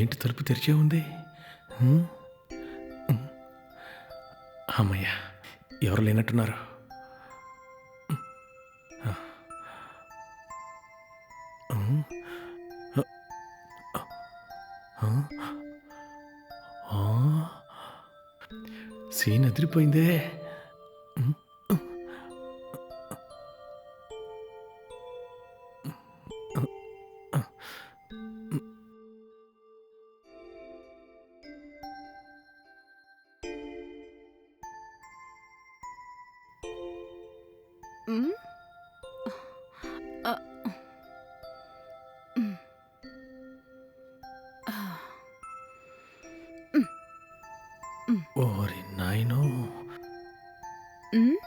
ఏంటి తలుపు తెరిచే ఉంది? హ్మ్? హ్మ్. అమ్మయ్య, ఎవరు లేనట్టున్నారు. హ్మ్. ఆ? ఆ? సీన్ అదిరిపోయిందే. హ్మ్. హ్మ్. ఆహ్, హ్మ్. ఆ! హ్మ్. హ్మ్. ఓరి నాయనో! హ్మ్.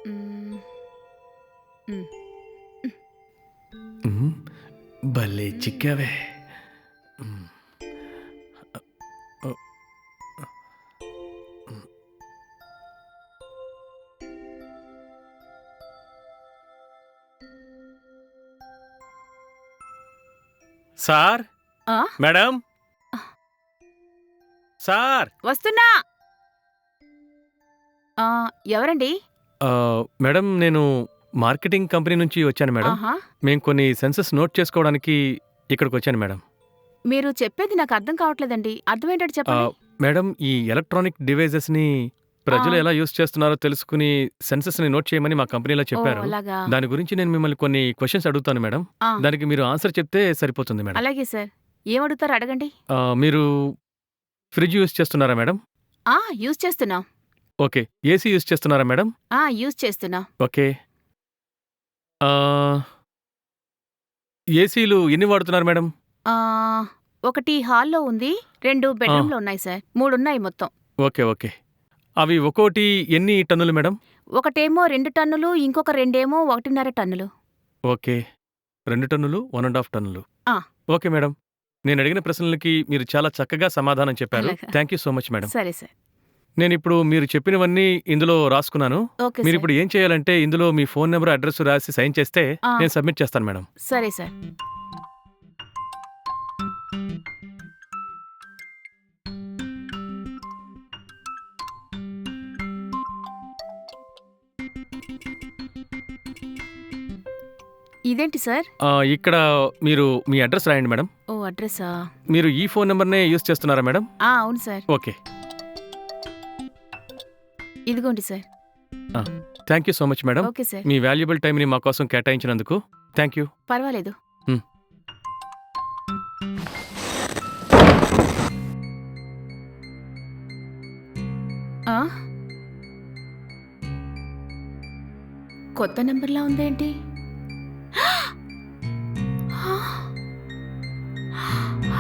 హ్మ్. హ్మ్. హ్మ్. భలే చిక్కావే. హ్మ్. ఓ హ్మ్. సార్! ఆ! మేడం! సార్! వస్తున్నా. ఎవరండి? మేడం, నేను మార్కెటింగ్ కంపెనీ నుంచి వచ్చాను మేడం. ఆహా! మేము కొన్ని సెన్సస్ నోట్ చేసుకోవడానికి ఇక్కడికొచ్చాను మేడం. మీరు చెప్పేది నాకు అర్థం కావట్లేదండి. అర్థమయ్యేటట్టు చెప్పండి. మేడం, ఈ ఎలక్ట్రానిక్ డివైజెస్‌ని ఆ! ప్రజలు ఎలా యూజ్ చేస్తున్నారో తెలుసుకుని సెన్సస్‌ని నోట్ చేయమని మా కంపెనీలో ఓహ్! చెప్పారు. అలాగా. దాని గురించి నేను మిమ్మల్ని కొన్ని క్వెషన్స్ అడుగుతాను మేడం. ఆ! దానికి మీరు ఆన్సర్ చెప్తే సరిపోతుంది మేడం. అలాగే సార్. ఏమడుగుతారో అడగండి. మీరు ఫ్రిడ్జ్ యూజ్ చేస్తున్నారా మేడం? యూజ్ చేస్తున్నాం. ఓకే. ఏసీ యూజ్ చేస్తున్నారా మేడం? యూజ్ చేస్తున్నాం. ఓకే. ఆహ్, ఏసీలు ఎన్ని వాడుతున్నారు మేడం? ఒకటి హాల్‌లో ఉంది. 2 ఆ! బెడ్‌రూమ్‌లో ఉన్నాయి సార్. 3 ఉన్నాయి మొత్తం. ఓకే. ఓకే. అవి ఒక్కోటి ఎన్ని టన్నులు మేడం? ఒకటేమో 2 టన్నులు, ఇంకొక రెండేమో 1.5 టన్నులు. ఓకే. 2 టన్నులు, 1 ½ టన్నులు. ఆ! Okay madam. నేనడిగిన ప్రశ్నలకి మీరు చాలా చక్కగా సమాధానం చెప్పారు. అలాగా. Thank you so much madam. సరే సార్. నేనిప్పుడు మీరు చెప్పినవన్నీ ఇందులో రాసుకున్నాను. Okay sir. మీరిప్పుడు ఏం చేయాలంటే ఇందులో మీ ఫోను నంబర్, అడ్రెస్ రాసి సైన్ చేస్తే ఆ! నేను సబ్మిట్ చేస్తాను మేడం. సరే సార్. ఇదేంటి సార్? ఇక్కడ మీరు మీ అడ్రెస్ రాయండి మేడం. ఓహ్! అడ్రెస్సా? మీరు ఈ ఫోను నంబర్‌నే యూజ్ చేస్తున్నారా మేడం? అవును సార్. ఓకే. ఇదిగోండి సార్. ఆ! Thank you so much madam. Okay sir. మీ వాల్యుబుల్ టైమ్‌ని మా కోసం కేటాయించినందుకు. Thank you. పర్వాలేదు. హ్మ్. ఆ! కొత్త నంబర్‌లా ఉందేంటి?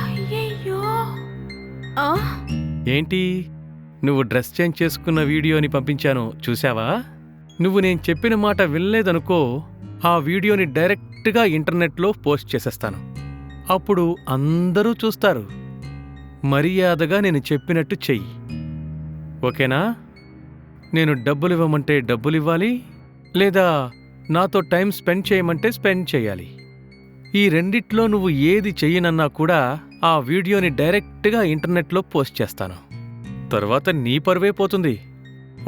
అయ్యయ్యో! ఆ! ఏంటి? నువ్వు డ్రెస్ చేంజ్ చేసుకున్న వీడియోని పంపించాను చూసావా? నువ్వు నేను చెప్పిన మాట వినలేదనుకో, ఆ వీడియోని డైరెక్ట్‌గా ఇంటర్నెట్‌లో పోస్ట్ చేసేస్తాను. అప్పుడు అందరూ చూస్తారు. మర్యాదగా నేను చెప్పినట్టు చెయ్యి. ఓకేనా? నేను డబ్బులివ్వమంటే డబ్బులివ్వాలి, లేదా నాతో టైం స్పెండ్ చేయమంటే స్పెండ్ చేయాలి. ఈ రెండిట్లో నువ్వు ఏది చెయ్యనన్నా కూడా ఆ వీడియోని డైరెక్ట్‌గా ఇంటర్నెట్‌లో పోస్ట్ చేస్తాను. తర్వాత నీ పరువే పోతుంది.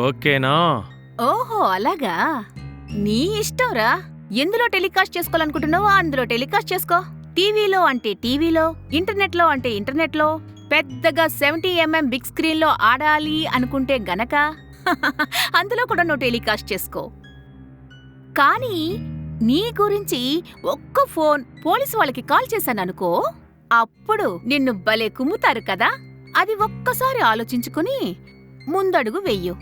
ఓకేనా? ఓహో! అలాగా? నీ ఇష్టంరా. ఎందులో టెలికాస్ట్ చేసుకోవాలనుకుంటున్నావో అందులో టెలికాస్ట్ చేసుకో. టీవీలో అంటే టీవీలో, ఇంటర్నెట్‌లో అంటే ఇంటర్నెట్‌లో, పెద్దగా 70 బిగ్ స్క్రీన్‌లో ఆడాలి అనుకుంటే గనక అందులో కూడా నువ్వు టెలికాస్ట్ చేసుకో. కానీ నీ గురించి ఒక్క ఫోన్ పోలీసు వాళ్ళకి కాల్ చేశాననుకో, అప్పుడు నిన్ను భలే కుమ్ముతారు కదా! అది ఒక్కసారి ఆలోచించుకుని ముందడుగు వెయ్యు.